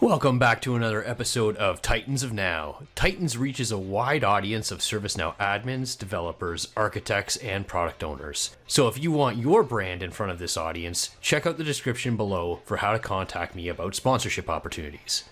Welcome back to another episode of Titans of Now. Titans reaches a wide audience of ServiceNow admins, developers, architects, and product owners. So if you want your brand in front of this audience, check out the description below for how to contact me about sponsorship opportunities.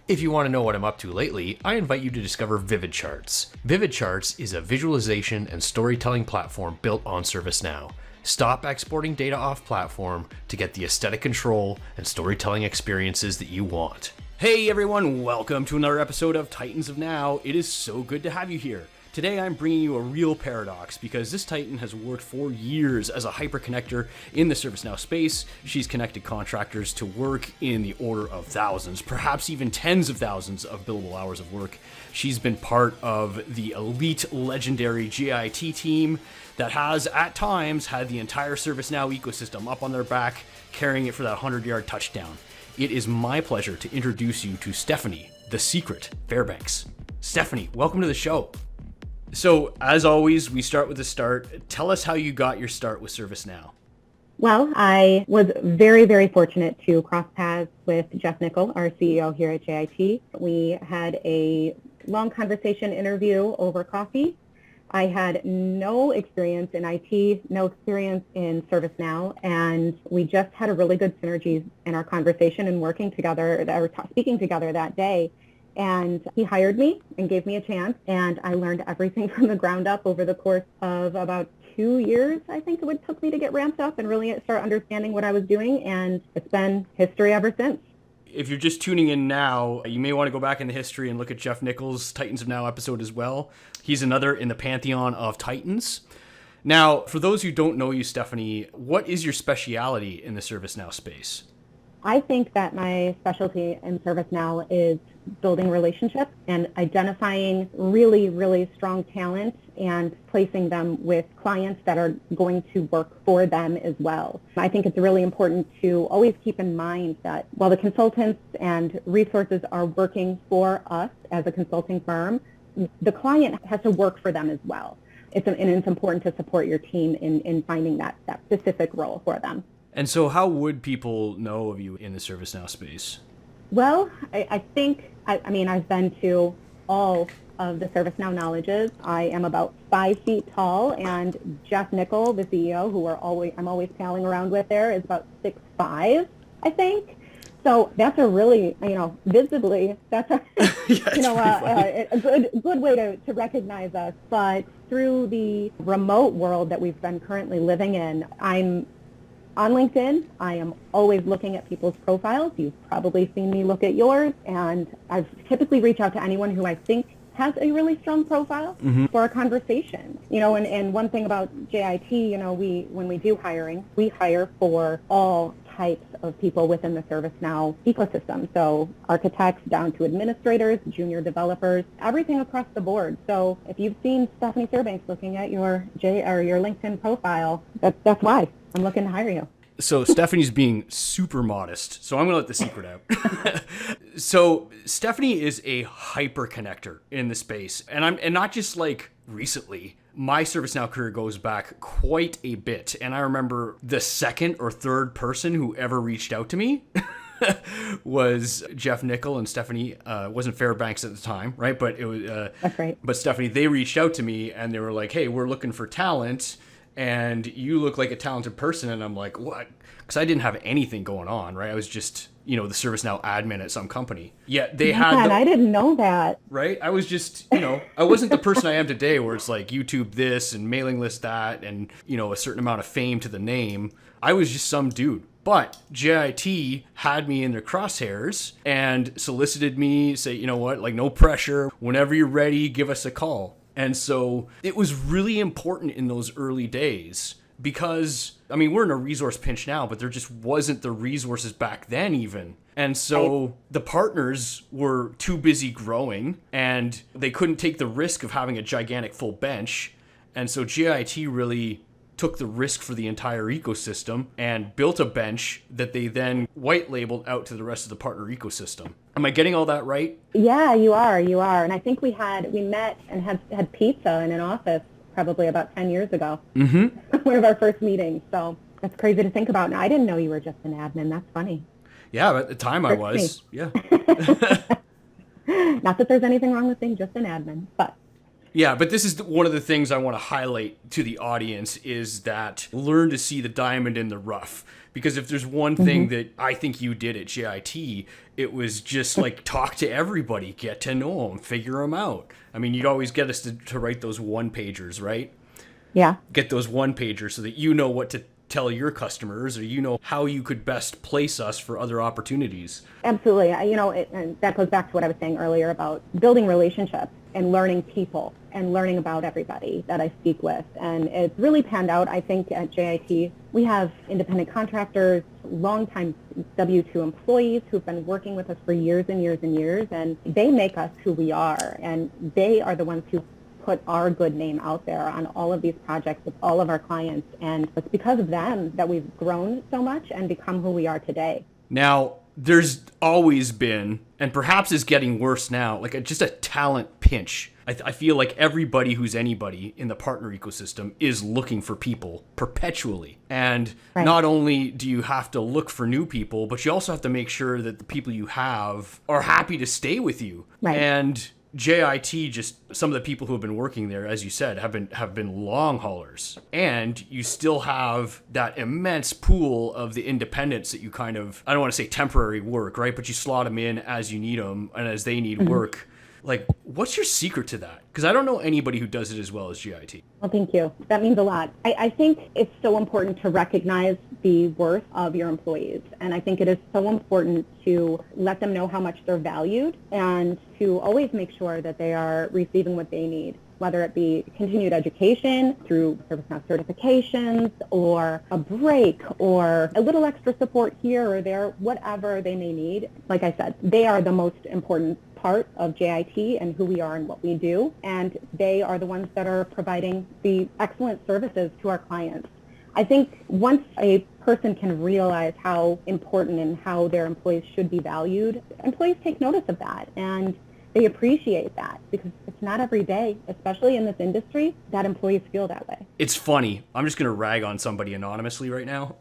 If you want to know what I'm up to lately, I invite you to discover Vivid Charts. Vivid Charts is a visualization and storytelling platform built on ServiceNow. Stop exporting data off platform to get the aesthetic control and storytelling experiences that you want. Hey everyone, welcome to another episode of Titans of Now. It is so good to have you here. Today I'm bringing you a real paradox because this Titan has worked for years as a hyperconnector in the ServiceNow space. She's connected contractors to work in the order of thousands, perhaps even tens of thousands of billable hours of work. She's been part of the elite legendary GIT team that has at times had the entire ServiceNow ecosystem up on their back, carrying it for that 100-yard touchdown. It is my pleasure to introduce you to Stephanie, the secret Fairbanks. Stephanie, welcome to the show. So, as always, we start with the start. Tell us how you got your start with ServiceNow. Well, I was very, very fortunate to cross paths with Jeff Nickel, our CEO here at JIT. We had a long conversation interview over coffee. I had no experience in IT, no experience in ServiceNow, and we just had a really good synergy in our conversation and working together, or speaking together that day. And he hired me and gave me a chance, and I learned everything from the ground up over the course of about 2 years. I think it took me to get ramped up and really start understanding what I was doing, and it's been history ever since. If you're just tuning in now, you may want to go back in the history and look at Jeff Nichols' Titans of Now episode as well. He's another in the pantheon of Titans. Now, for those who don't know you, Stephanie, what is your speciality in the ServiceNow space? I think that my specialty in ServiceNow is building relationships and identifying really, really strong talent and placing them with clients that are going to work for them as well. I think it's really important to always keep in mind that while the consultants and resources are working for us as a consulting firm, the client has to work for them as well. And it's important to support your team in finding that specific role for them. And so how would people know of you in the ServiceNow space? Well, I think, I've been to all of the ServiceNow knowledges. I am about 5 feet tall, and Jeff Nickel, the CEO, who I'm always palling around with there, is about 6'5", I think. So that's a really, visibly, that's a, a good way to recognize us. But through the remote world that we've been currently living in, I'm on LinkedIn. I am always looking at people's profiles. You've probably seen me look at yours, and I've typically reached out to anyone who I think has a really strong profile for a conversation. And one thing about JIT, when we do hiring, we hire for all types of people within the ServiceNow ecosystem. So architects down to administrators, junior developers, everything across the board. So if you've seen Stephanie Fairbanks looking at your LinkedIn profile, that's why I'm looking to hire you. So Stephanie's being super modest, so I'm going to let the secret out. So Stephanie is a hyperconnector in the space, and not just like recently. My ServiceNow career goes back quite a bit, and I remember the second or third person who ever reached out to me was Jeff Nickel, and Stephanie wasn't Fairbanks at the time, right? But it was that's right. But Stephanie, they reached out to me and they were like, "Hey, we're looking for talent, and you look like a talented person." And I'm like, "What?" Because I didn't have anything going on, right? I was just, the ServiceNow admin at some company. Yet they had. I didn't know that. Right? I was just, I wasn't the person I am today, where it's like YouTube this and mailing list that, and a certain amount of fame to the name. I was just some dude. But JIT had me in their crosshairs and solicited me, say, you know what, like no pressure. Whenever you're ready, give us a call. And so it was really important in those early days because, we're in a resource pinch now, but there just wasn't the resources back then even. And so the partners were too busy growing and they couldn't take the risk of having a gigantic full bench. And so JIT really took the risk for the entire ecosystem and built a bench that they then white labeled out to the rest of the partner ecosystem. Am I getting all that right? Yeah, you are. And I think we met and had pizza in an office probably about 10 years ago. One of our first meetings. So that's crazy to think about. And I didn't know you were just an admin. That's funny. Yeah, but at the time I was. Yeah. Not that there's anything wrong with being just an admin, but Yeah, but this is one of the things I want to highlight to the audience is that learn to see the diamond in the rough. Because if there's one thing that I think you did at JIT, it was just like talk to everybody, get to know them, figure them out. I mean, you'd always get us to write those one-pagers, right? yeah. Get those one-pagers so that you know what to tell your customers or you know how you could best place us for other opportunities. Absolutely. And that goes back to what I was saying earlier about building relationships and learning people and learning about everybody that I speak with. And it's really panned out. I think at JIT, we have independent contractors, longtime W-2 employees who've been working with us for years and years and years, and they make us who we are. And they are the ones who put our good name out there on all of these projects with all of our clients. And it's because of them that we've grown so much and become who we are today. Now, there's always been, and perhaps is getting worse now, like just a talent pinch. I feel like everybody who's anybody in the partner ecosystem is looking for people perpetually. And not only do you have to look for new people, but you also have to make sure that the people you have are happy to stay with you. Right. And JIT, just some of the people who have been working there, as you said, have been long haulers. And you still have that immense pool of the independents that you kind of, I don't want to say temporary work, right? But you slot them in as you need them and as they need work. Like, what's your secret to that? Because I don't know anybody who does it as well as JIT. Well, thank you. That means a lot. I think it's so important to recognize the worth of your employees. And I think it is so important to let them know how much they're valued and to always make sure that they are receiving what they need, whether it be continued education through ServiceNow certifications or a break or a little extra support here or there, whatever they may need. Like I said, they are the most important part of JIT and who we are and what we do, and they are the ones that are providing the excellent services to our clients. I think once a person can realize how important and how their employees should be valued, employees take notice of that and they appreciate that, because it's not every day, especially in this industry, that employees feel that way. It's funny. I'm just going to rag on somebody anonymously right now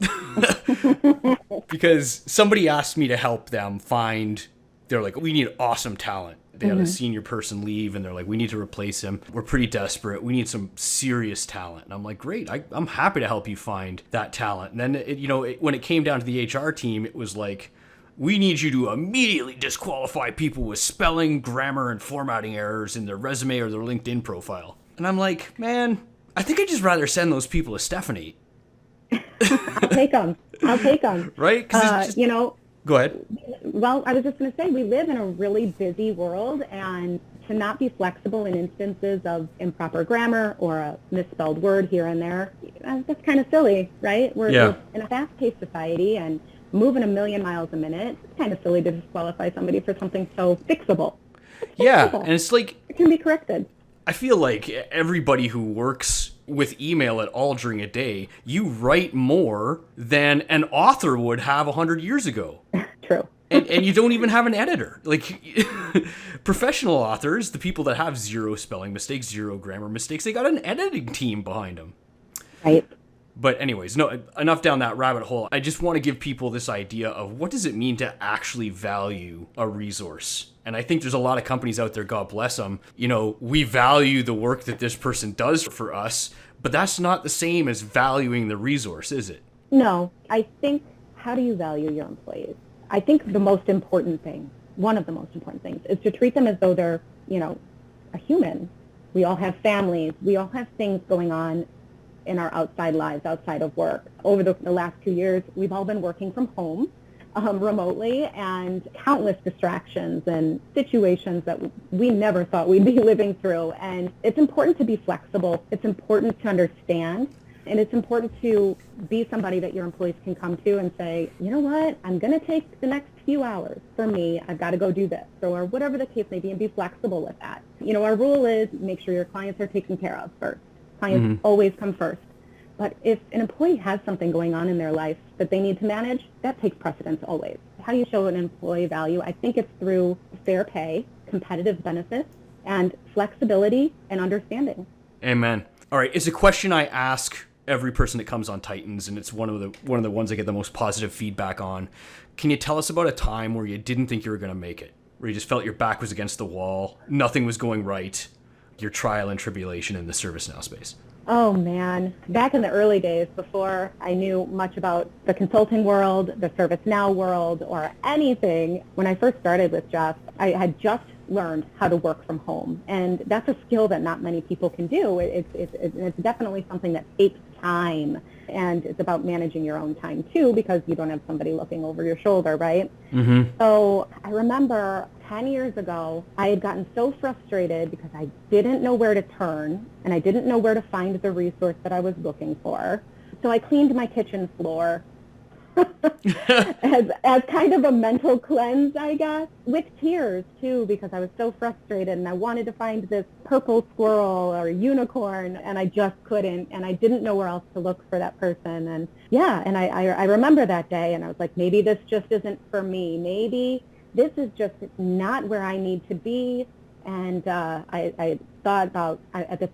because somebody asked me to help them find, they're like, we need awesome talent. They had a senior person leave and they're like, we need to replace him. We're pretty desperate. We need some serious talent. And I'm like, great. I'm happy to help you find that talent. And then, when it came down to the HR team, it was like, we need you to immediately disqualify people with spelling, grammar, and formatting errors in their resume or their LinkedIn profile. And I'm like, man, I think I'd just rather send those people to Stephanie. I'll take them. Right? Go ahead. Well, I was just going to say, we live in a really busy world, and to not be flexible in instances of improper grammar or a misspelled word here and there, that's kind of silly, right? We're in a fast-paced society and moving a million miles a minute. It's kind of silly to disqualify somebody for something so fixable. And it's like, it can be corrected. I feel like everybody who works with email at all during a day, you write more than an author would have 100 years ago. True. And you don't even have an editor. Like, professional authors, the people that have zero spelling mistakes, zero grammar mistakes, they got an editing team behind them. Right. But anyways, no, enough down that rabbit hole. I just want to give people this idea of what does it mean to actually value a resource. And I think there's a lot of companies out there, God bless them, we value the work that this person does for us, but that's not the same as valuing the resource, is it? No. I think, how do you value your employees? I think the most important thing, one of the most important things, is to treat them as though they're, a human. We all have families. We all have things going on in our outside lives, outside of work. Over the last 2 years, we've all been working from home remotely, and countless distractions and situations that we never thought we'd be living through. And it's important to be flexible. It's important to understand. And it's important to be somebody that your employees can come to and say, you know what, I'm going to take the next few hours for me. I've got to go do this, or whatever the case may be, and be flexible with that. Our rule is make sure your clients are taken care of first. Clients always come first. But if an employee has something going on in their life that they need to manage, that takes precedence always. How do you show an employee value? I think it's through fair pay, competitive benefits, and flexibility and understanding. Amen. All right, it's a question I ask every person that comes on Titans, and it's one of the ones I get the most positive feedback on. Can you tell us about a time where you didn't think you were going to make it, where you just felt your back was against the wall, nothing was going right, your trial and tribulation in the ServiceNow space? Oh man, back in the early days before I knew much about the consulting world, the ServiceNow world, or anything, when I first started with Jeff, I had just learned how to work from home. And that's a skill that not many people can do. It's definitely something that takes time. And it's about managing your own time too, because you don't have somebody looking over your shoulder, right? Mm-hmm. So I remember 10 years ago, I had gotten so frustrated because I didn't know where to turn and I didn't know where to find the resource that I was looking for. So I cleaned my kitchen floor as kind of a mental cleanse, I guess, with tears too, because I was so frustrated and I wanted to find this purple squirrel or unicorn and I just couldn't, and I didn't know where else to look for that person. And yeah, and I remember that day and I was like, maybe this just isn't for me. Maybe this is just not where I need to be. And I thought about, at this,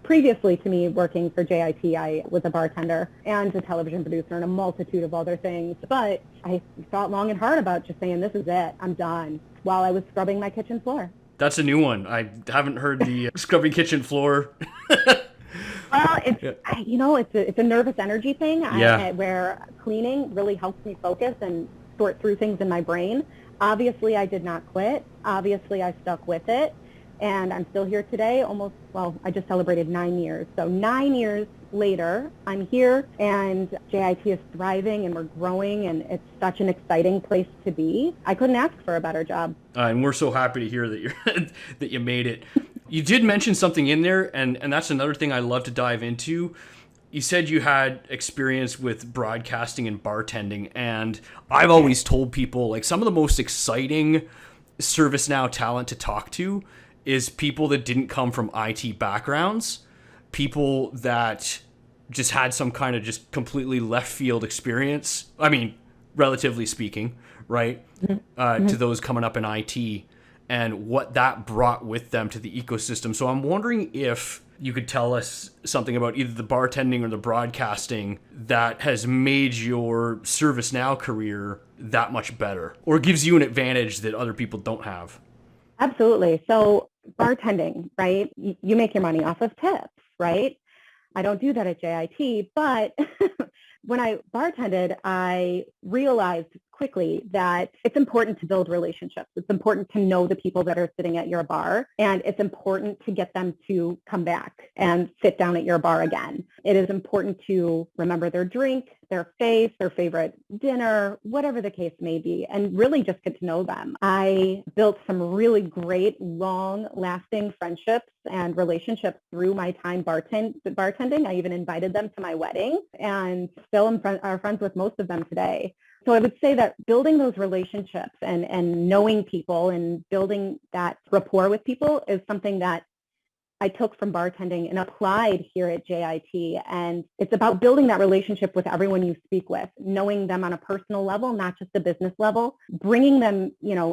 previously to me working for JIT, I was a bartender and a television producer and a multitude of other things. But I thought long and hard about just saying, this is it, I'm done, while I was scrubbing my kitchen floor. That's a new one. I haven't heard the scrubbing kitchen floor. Well, it's a nervous energy thing where cleaning really helps me focus and sort through things in my brain. Obviously, I did not quit. Obviously, I stuck with it. And I'm still here today, I just celebrated 9 years. So 9 years later, I'm here, and JIT is thriving, and we're growing, and it's such an exciting place to be. I couldn't ask for a better job. And we're so happy to hear that that you made it. You did mention something in there, and that's another thing I love to dive into. You said you had experience with broadcasting and bartending, and I've always told people, like, some of the most exciting ServiceNow talent to talk to is people that didn't come from IT backgrounds, people that just had some kind of just completely left field experience. I mean, relatively speaking, right? To those coming up in IT and what that brought with them to the ecosystem. So I'm wondering if you could tell us something about either the bartending or the broadcasting that has made your ServiceNow career that much better, or gives you an advantage that other people don't have. Absolutely. So bartending, right? You make your money off of tips, right? I don't do that at JIT, but when I bartended, I realized quickly that it's important to build relationships. It's important to know the people that are sitting at your bar, and it's important to get them to come back and sit down at your bar again. It is important to remember their drink, their face, their favorite dinner, whatever the case may be, and really just get to know them. I built some really great, long-lasting friendships and relationships through my time bartending. I even invited them to my wedding, and still are friends with most of them today. So I would say that building those relationships and knowing people and building that rapport with people is something that I took from bartending and applied here at JIT. And it's about building that relationship with everyone you speak with, knowing them on a personal level, not just a business level, bringing them,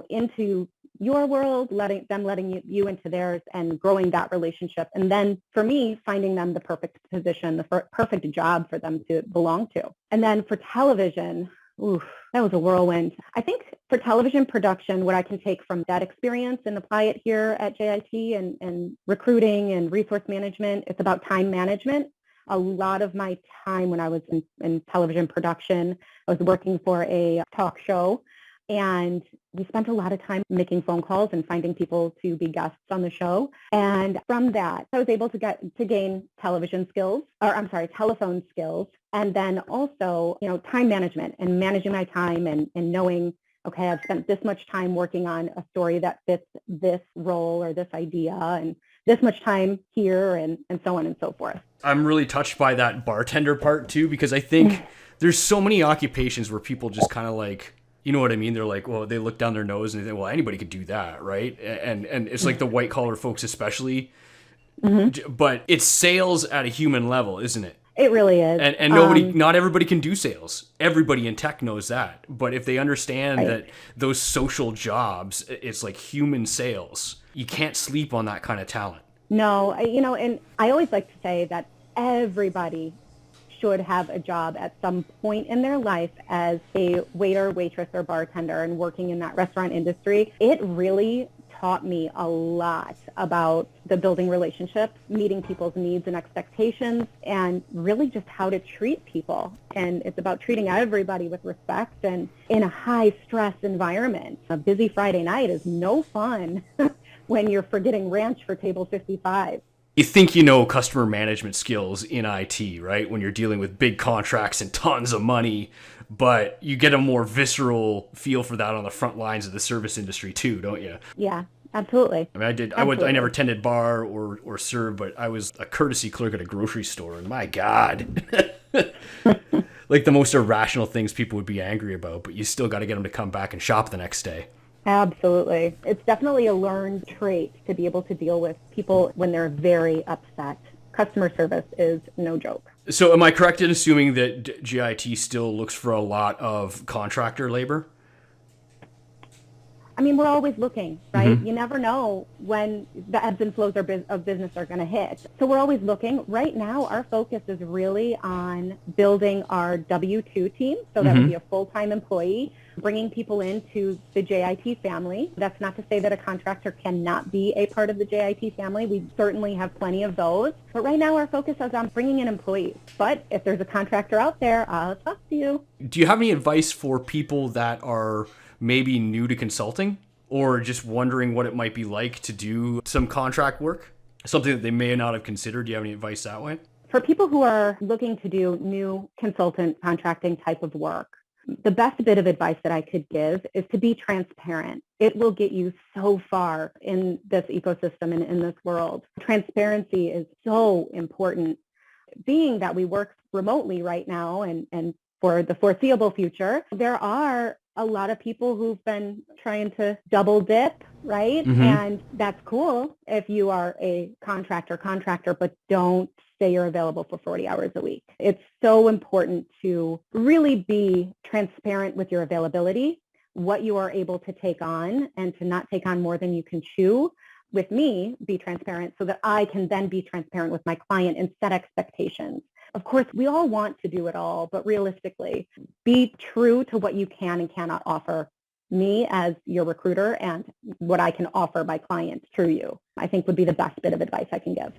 into your world, letting you into theirs, and growing that relationship. And then for me, finding them the perfect position, the perfect job for them to belong to. And then for television, that was a whirlwind. I think for television production, what I can take from that experience and apply it here at JIT and recruiting and resource management, it's about time management. A lot of my time when I was in television production, I was working for a talk show, and we spent a lot of time making phone calls and finding people to be guests on the show. And from that, I was able to gain telephone skills. And then also, time management and managing my time and knowing, okay, I've spent this much time working on a story that fits this role or this idea, and this much time here, and so on and so forth. I'm really touched by that bartender part too, because I think there's so many occupations where people just kind of like, you know what I mean? They're like, well, they look down their nose and they think, well, anybody could do that, right? And it's like the white collar folks especially. Mm-hmm. But it's sales at a human level, isn't it? It really is. And not everybody can do sales. Everybody in tech knows that. But if they understand that those social jobs, it's like human sales, you can't sleep on that kind of talent. No, and I always like to say that everybody should have a job at some point in their life as a waiter, waitress, or bartender and working in that restaurant industry. It really taught me a lot about the building relationships, meeting people's needs and expectations, and really just how to treat people. And it's about treating everybody with respect and in a high-stress environment. A busy Friday night is no fun when you're forgetting ranch for table 55. You think you know customer management skills in IT, right? When you're dealing with big contracts and tons of money, but you get a more visceral feel for that on the front lines of the service industry too, don't you? Yeah, absolutely. I mean, I never tended bar or served, but I was a courtesy clerk at a grocery store, and my God, like the most irrational things people would be angry about, but you still got to get them to come back and shop the next day. Absolutely. It's definitely a learned trait to be able to deal with people when they're very upset. Customer service is no joke. So am I correct in assuming that GIT still looks for a lot of contractor labor? I mean, we're always looking, right? Mm-hmm. You never know when the ebbs and flows of business are going to hit. So we're always looking. Right now, our focus is really on building our W-2 team. So that would be a full-time employee, bringing people into the JIT family. That's not to say that a contractor cannot be a part of the JIT family. We certainly have plenty of those. But right now, our focus is on bringing in employees. But if there's a contractor out there, I'll talk to you. Do you have any advice for people that are maybe new to consulting or just wondering what it might be like to do some contract work, something that they may not have considered? Do you have any advice that way? For people who are looking to do new consultant contracting type of work, the best bit of advice that I could give is to be transparent. It will get you so far in this ecosystem and in this world. Transparency is so important. Being that we work remotely right now and for the foreseeable future, there are a lot of people who've been trying to double dip, right? And that's cool if you are a contractor, but don't say you're available for 40 hours a week. It's so important to really be transparent with your availability, what you are able to take on, and to not take on more than you can chew. With me, be transparent so that I can then be transparent with my client and set expectations. Of course, we all want to do it all, but realistically, be true to what you can and cannot offer me as your recruiter and what I can offer my clients through you, I think would be the best bit of advice I can give.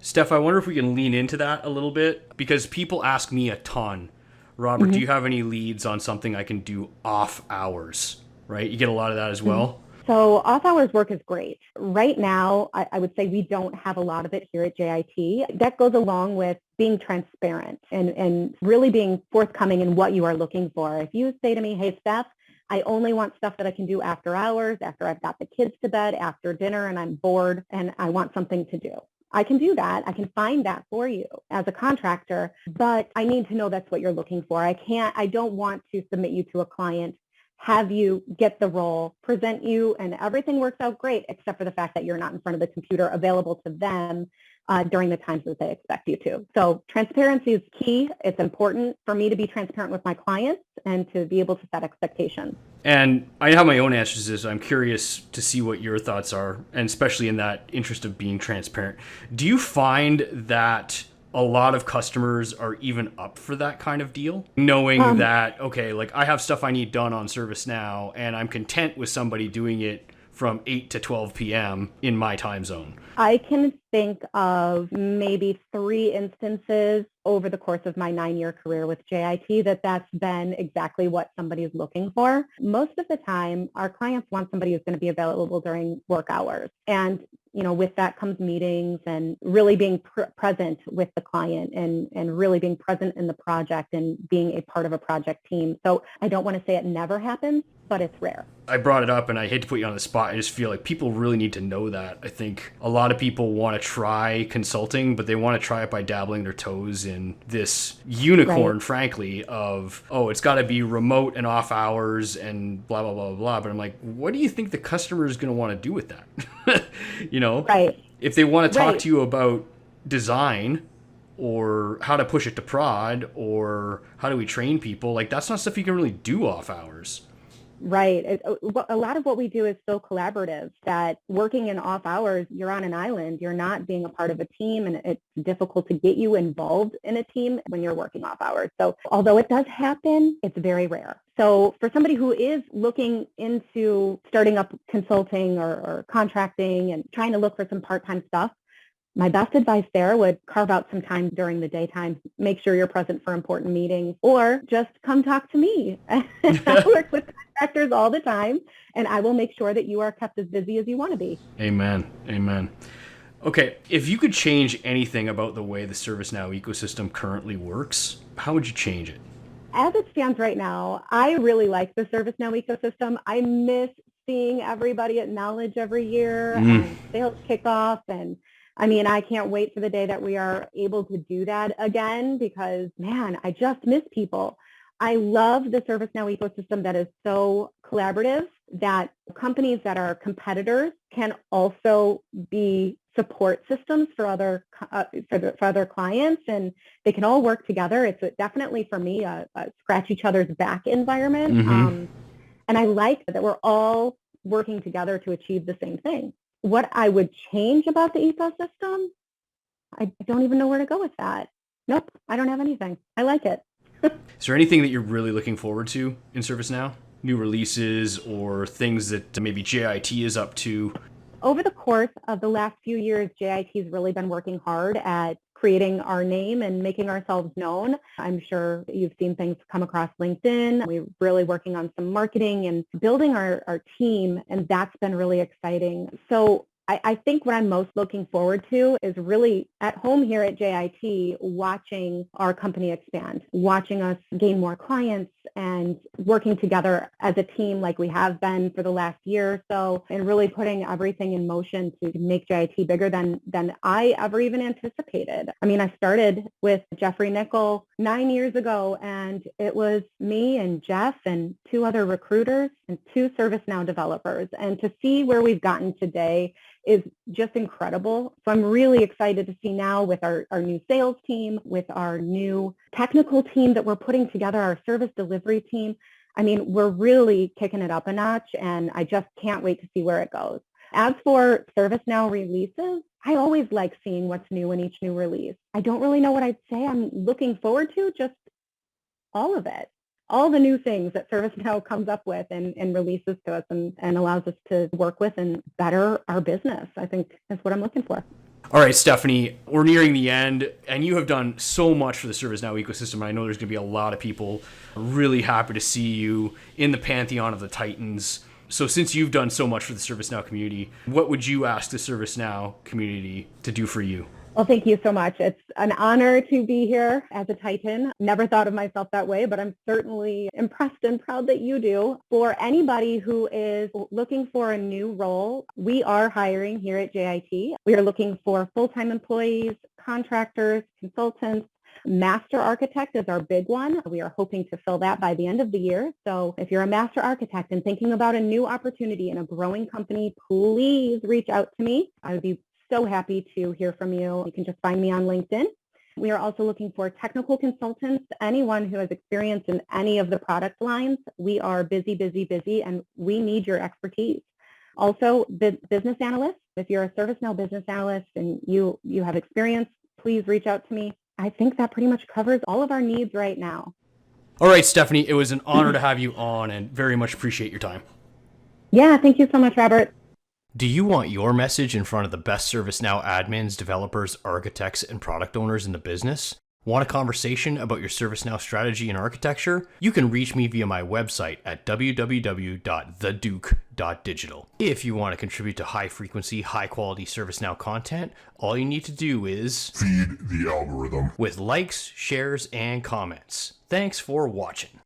Steph, I wonder if we can lean into that a little bit, because people ask me a ton, Robert, do you have any leads on something I can do off hours, right? You get a lot of that as well. So off-hours work is great. Right now, I would say we don't have a lot of it here at JIT. That goes along with being transparent and really being forthcoming in what you are looking for. If you say to me, hey, Steph, I only want stuff that I can do after hours, after I've got the kids to bed, after dinner, and I'm bored, and I want something to do. I can do that. I can find that for you as a contractor, but I need to know that's what you're looking for. I don't want to submit you to a client, have you get the role, present you, and everything works out great, except for the fact that you're not in front of the computer available to them during the times that they expect you to. So transparency is key. It's important for me to be transparent with my clients and to be able to set expectations. And I have my own answers to this. I'm curious to see what your thoughts are, and especially in that interest of being transparent. Do you find that a lot of customers are even up for that kind of deal, knowing that, okay, like I have stuff I need done on ServiceNow and I'm content with somebody doing it from 8 to 12 p.m. in my time zone? I can think of maybe 3 instances over the course of my 9-year career with JIT that's been exactly what somebody is looking for. Most of the time, our clients want somebody who's going to be available during work hours. And with that comes meetings and really being present with the client and really being present in the project and being a part of a project team. So I don't want to say it never happens, but it's rare. I brought it up and I hate to put you on the spot. I just feel like people really need to know that. I think a lot of people want to try consulting, but they want to try it by dabbling their toes in this unicorn, frankly, of, it's got to be remote and off hours and blah, blah, blah, blah. But I'm like, what do you think the customer is going to want to do with that? Right. If they want to talk to you about design or how to push it to prod or how do we train people, like that's not stuff you can really do off hours. Right. A lot of what we do is so collaborative that working in off hours, you're on an island, you're not being a part of a team, and it's difficult to get you involved in a team when you're working off hours. So although it does happen, it's very rare. So for somebody who is looking into starting up consulting or contracting and trying to look for some part-time stuff, my best advice there would carve out some time during the daytime, make sure you're present for important meetings, or just come talk to me. I work with contractors all the time, and I will make sure that you are kept as busy as you want to be. Amen. Amen. Okay, if you could change anything about the way the ServiceNow ecosystem currently works, how would you change it? As it stands right now, I really like the ServiceNow ecosystem. I miss seeing everybody at Knowledge every year and sales kickoff, and I mean, I can't wait for the day that we are able to do that again because, man, I just miss people. I love the ServiceNow ecosystem that is so collaborative that companies that are competitors can also be support systems for other clients, and they can all work together. It's definitely for me a scratch each other's back environment, and I like that we're all working together to achieve the same thing. What I would change about the ecosystem, I don't even know where to go with that. Nope, I don't have anything. I like it. Is there anything that you're really looking forward to in ServiceNow? New releases or things that maybe JIT is up to? Over the course of the last few years, JIT has really been working hard at creating our name and making ourselves known. I'm sure you've seen things come across LinkedIn. We're really working on some marketing and building our team, and that's been really exciting. So I think what I'm most looking forward to is really at home here at JIT, watching our company expand, watching us gain more clients and working together as a team like we have been for the last year or so, and really putting everything in motion to make JIT bigger than I ever even anticipated. I mean, I started with Jeffrey Nickel 9 years ago, and it was me and Jeff and 2 other recruiters and 2 ServiceNow developers. And to see where we've gotten today is just incredible. So I'm really excited to see now with our new sales team, with our new technical team that we're putting together, our service delivery team. I mean, we're really kicking it up a notch, and I just can't wait to see where it goes. As for ServiceNow releases, I always like seeing what's new in each new release. I don't really know what I'd say I'm looking forward to, just all of it. All the new things that ServiceNow comes up with and releases to us and allows us to work with and better our business. I think that's what I'm looking for. All right, Stephanie, we're nearing the end, and you have done so much for the ServiceNow ecosystem. I know there's going to be a lot of people really happy to see you in the pantheon of the Titans. So since you've done so much for the ServiceNow community, what would you ask the ServiceNow community to do for you? Well, thank you so much. It's an honor to be here as a Titan. Never thought of myself that way, but I'm certainly impressed and proud that you do. For anybody who is looking for a new role, we are hiring here at JIT. We are looking for full-time employees, contractors, consultants. Master architect is our big one. We are hoping to fill that by the end of the year. So if you're a master architect and thinking about a new opportunity in a growing company, please reach out to me. I would be so happy to hear from you. You can just find me on LinkedIn. We are also looking for technical consultants, anyone who has experience in any of the product lines. We are busy, and we need your expertise. Also, business analysts. If you're a ServiceNow business analyst and you have experience, please reach out to me. I think that pretty much covers all of our needs right now. All right, Stephanie, it was an honor to have you on and very much appreciate your time. Yeah, thank you so much, Robert. Do you want your message in front of the best ServiceNow admins, developers, architects, and product owners in the business? Want a conversation about your ServiceNow strategy and architecture? You can reach me via my website at www.theduke.digital. If you want to contribute to high-frequency, high-quality ServiceNow content, all you need to do is feed the algorithm with likes, shares, and comments. Thanks for watching.